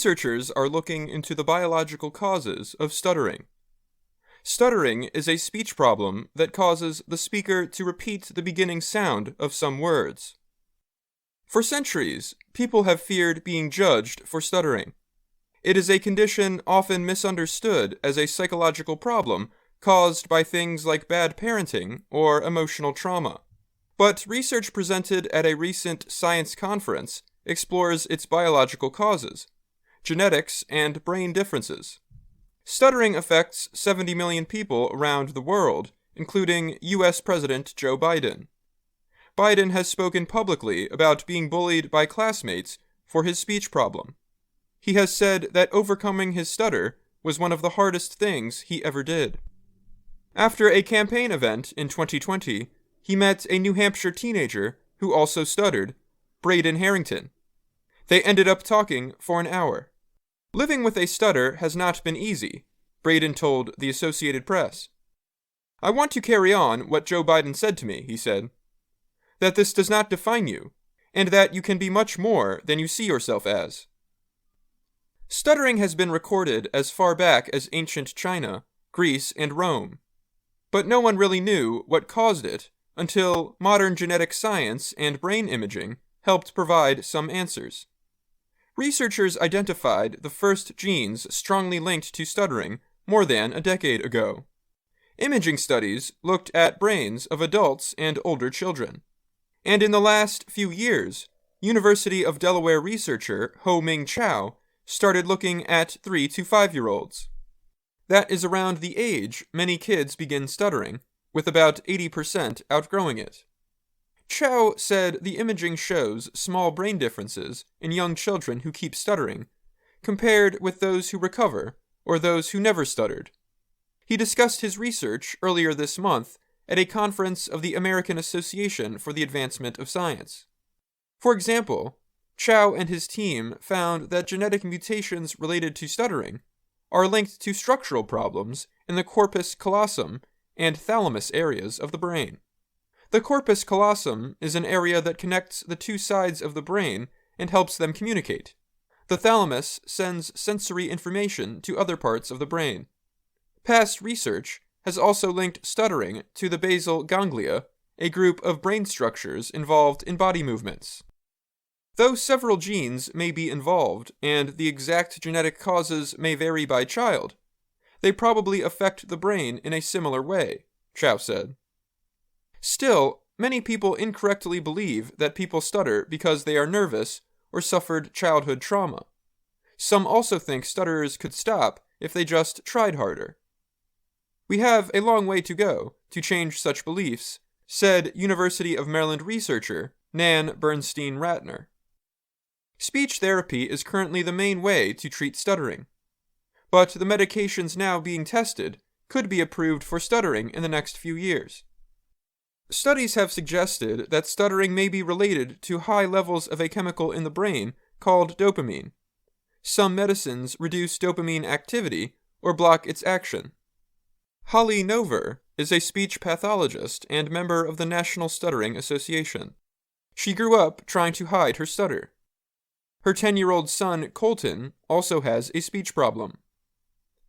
Researchers are looking into the biological causes of stuttering. Stuttering is a speech problem that causes the speaker to repeat the beginning sound of some words. For centuries, people have feared being judged for stuttering. It is a condition often misunderstood as a psychological problem caused by things like bad parenting or emotional trauma. But research presented at a recent science conference explores its biological causes, genetics, and brain differences. Stuttering affects 70 million people around the world, including U.S. President Joe Biden. Biden has spoken publicly about being bullied by classmates for his speech problem. He has said that overcoming his stutter was one of the hardest things he ever did. After a campaign event in 2020, he met a New Hampshire teenager who also stuttered, Braden Harrington. They ended up talking for an hour. Living with a stutter has not been easy, Braden told the Associated Press. "I want to carry on what Joe Biden said to me," he said. "That this does not define you, and that you can be much more than you see yourself as." Stuttering has been recorded as far back as ancient China, Greece, and Rome. But no one really knew what caused it until modern genetic science and brain imaging helped provide some answers. Researchers identified the first genes strongly linked to stuttering more than a decade ago. Imaging studies looked at brains of adults and older children. And in the last few years, University of Delaware researcher Ho-Ming Chow started looking at 3 to 5-year-olds. That is around the age many kids begin stuttering, with about 80% outgrowing it. Chow said the imaging shows small brain differences in young children who keep stuttering, compared with those who recover or those who never stuttered. He discussed his research earlier this month at a conference of the American Association for the Advancement of Science. For example, Chow and his team found that genetic mutations related to stuttering are linked to structural problems in the corpus callosum and thalamus areas of the brain. The corpus callosum is an area that connects the two sides of the brain and helps them communicate. The thalamus sends sensory information to other parts of the brain. Past research has also linked stuttering to the basal ganglia, a group of brain structures involved in body movements. Though several genes may be involved and the exact genetic causes may vary by child, they probably affect the brain in a similar way, Chow said. Still, many people incorrectly believe that people stutter because they are nervous or suffered childhood trauma. Some also think stutterers could stop if they just tried harder. "We have a long way to go to change such beliefs," said University of Maryland researcher Nan Bernstein-Ratner. Speech therapy is currently the main way to treat stuttering, but the medications now being tested could be approved for stuttering in the next few years. Studies have suggested that stuttering may be related to high levels of a chemical in the brain called dopamine. Some medicines reduce dopamine activity or block its action. Holly Nover is a speech pathologist and member of the National Stuttering Association. She grew up trying to hide her stutter. Her 10-year-old son, Colton, also has a speech problem.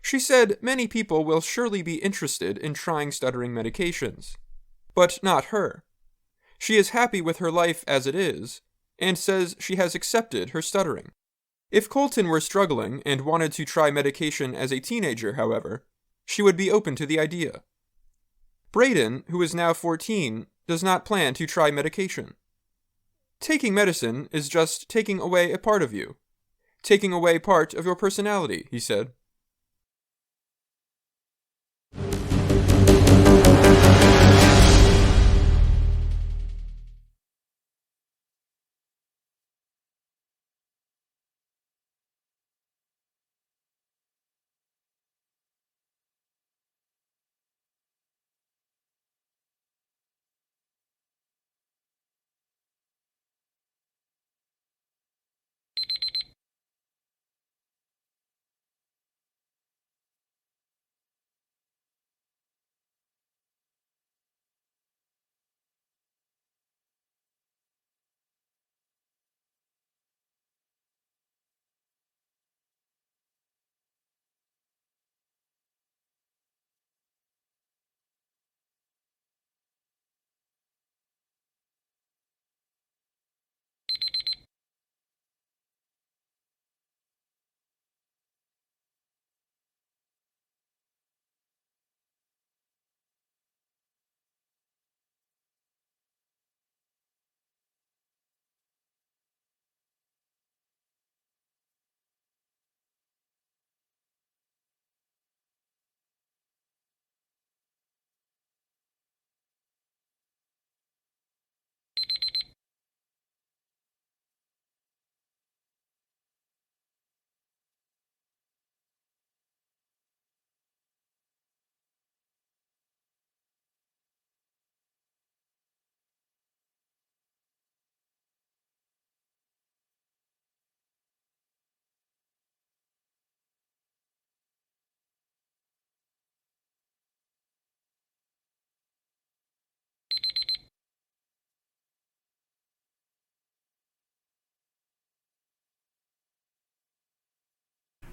She said many people will surely be interested in trying stuttering medications, but not her. She is happy with her life as it is, and says she has accepted her stuttering. If Colton were struggling and wanted to try medication as a teenager, however, she would be open to the idea. Braden, who is now 14, does not plan to try medication. "Taking medicine is just taking away a part of you, taking away part of your personality," he said.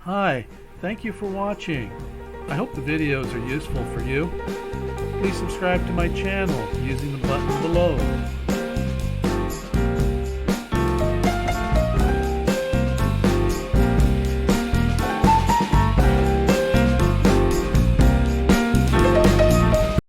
Hi, thank you for watching. I hope the videos are useful for you. Please subscribe to my channel using the button below.